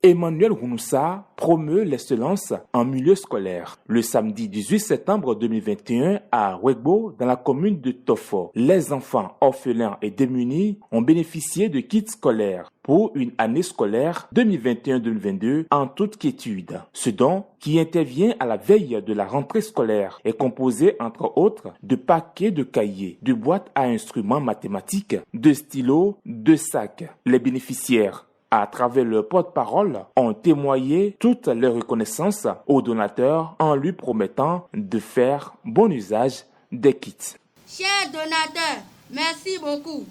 Emmanuel Rounoussa promeut l'excellence en milieu scolaire. Le samedi 18 septembre 2021 à Ouegbo, dans la commune de Tofo, les enfants orphelins et démunis ont bénéficié de kits scolaires pour une année scolaire 2021-2022 en toute quiétude. Ce don, qui intervient à la veille de la rentrée scolaire, est composé entre autres de paquets de cahiers, de boîtes à instruments mathématiques, de stylos, de sacs. Les bénéficiaires, à travers leur porte-parole, ont témoigné toute leur reconnaissance au donateur en lui promettant de faire bon usage des kits. Chers donateurs, merci beaucoup.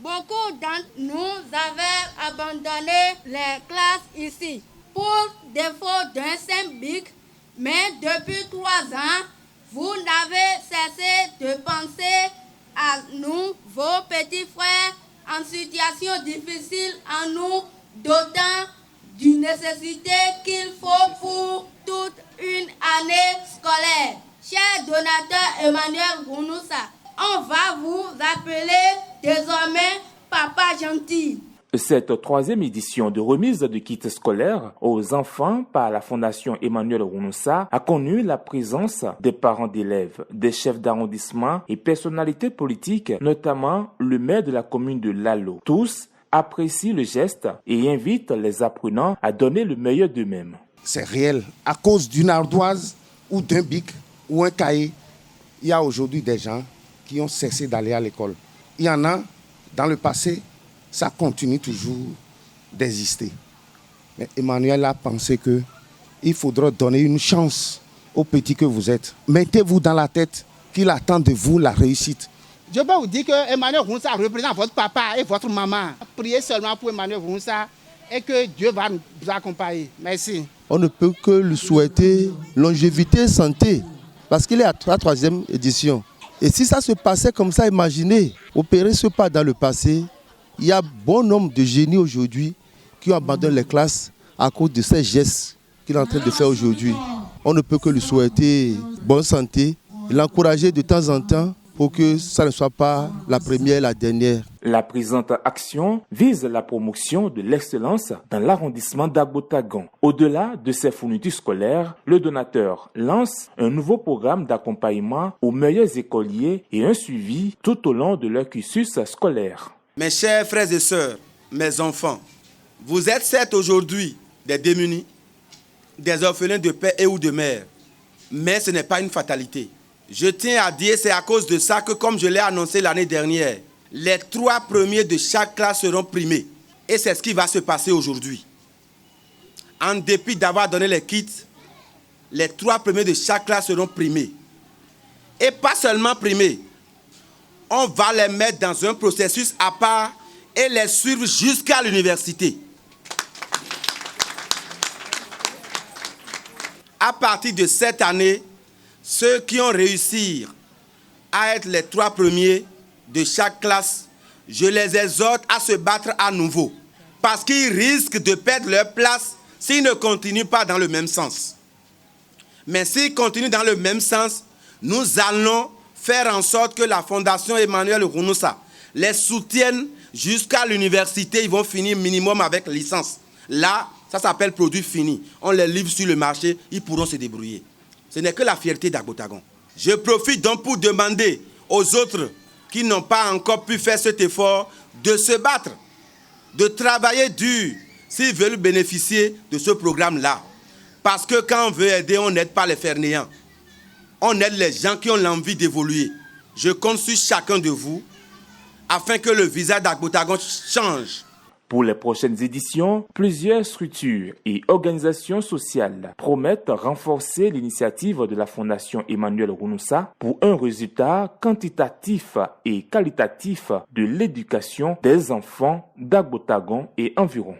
Beaucoup d'entre nous avaient abandonné les classes ici pour défaut d'un simple bic, mais depuis 3 ans, vous n'avez cessé de penser à nous, vos petits frères en situation difficile, en nous dotant d'une nécessité qu'il faut pour toute une année scolaire. Cher donateur Emmanuel Rounoussa, on va vous appeler désormais Papa Gentil. Cette troisième édition de remise de kits scolaires aux enfants par la Fondation Emmanuel Rounoussa a connu la présence des parents d'élèves, des chefs d'arrondissement et personnalités politiques, notamment le maire de la commune de Lalo. Tous apprécient le geste et invitent les apprenants à donner le meilleur d'eux-mêmes. C'est réel. À cause d'une ardoise ou d'un bic ou un cahier, il y a aujourd'hui des gens qui ont cessé d'aller à l'école. Il y en a, dans le passé, ça continue toujours d'exister. Mais Emmanuel a pensé qu'il faudra donner une chance aux petits que vous êtes. Mettez-vous dans la tête qu'il attend de vous la réussite. Je peux vous dire que Emmanuel Rounoussa représente votre papa et votre maman. Priez seulement pour Emmanuel Rounoussa et que Dieu va nous accompagner. Merci. On ne peut que lui souhaiter longévité et santé parce qu'il est à la 3e édition. Et si ça se passait comme ça, imaginez, opérer ce pas dans le passé, il y a bon nombre de génies aujourd'hui qui ont abandonné les classes à cause de ces gestes qu'il est en train de faire aujourd'hui. On ne peut que lui souhaiter bonne santé et l'encourager de temps en temps pour que ça ne soit pas la première et la dernière. La présente action vise la promotion de l'excellence dans l'arrondissement d'Agbotagon. Au-delà de ces fournitures scolaires, le donateur lance un nouveau programme d'accompagnement aux meilleurs écoliers et un suivi tout au long de leur cursus scolaire. Mes chers frères et sœurs, mes enfants, vous êtes certes aujourd'hui des démunis, des orphelins de père et ou de mère, mais ce n'est pas une fatalité. Je tiens à dire, c'est à cause de ça que, comme je l'ai annoncé l'année dernière, les 3 premiers de chaque classe seront primés. Et c'est ce qui va se passer aujourd'hui. En dépit d'avoir donné les kits, les 3 premiers de chaque classe seront primés. Et pas seulement primés, on va les mettre dans un processus à part et les suivre jusqu'à l'université. À partir de cette année, ceux qui ont réussi à être les 3 premiers de chaque classe, je les exhorte à se battre à nouveau. Parce qu'ils risquent de perdre leur place s'ils ne continuent pas dans le même sens. Mais s'ils continuent dans le même sens, nous allons faire en sorte que la Fondation Emmanuel Rounoussa les soutienne jusqu'à l'université. Ils vont finir minimum avec licence. Là, ça s'appelle produit fini. On les livre sur le marché, ils pourront se débrouiller. Ce n'est que la fierté d'Agbotagon. Je profite donc pour demander aux autres qui n'ont pas encore pu faire cet effort de se battre, de travailler dur s'ils veulent bénéficier de ce programme-là. Parce que quand on veut aider, on n'aide pas les fainéants. On aide les gens qui ont l'envie d'évoluer. Je compte sur chacun de vous afin que le visage d'Agbotagon change. Pour les prochaines éditions, plusieurs structures et organisations sociales promettent renforcer l'initiative de la Fondation Emmanuel Rounoussa pour un résultat quantitatif et qualitatif de l'éducation des enfants d'Agbotagon et environ.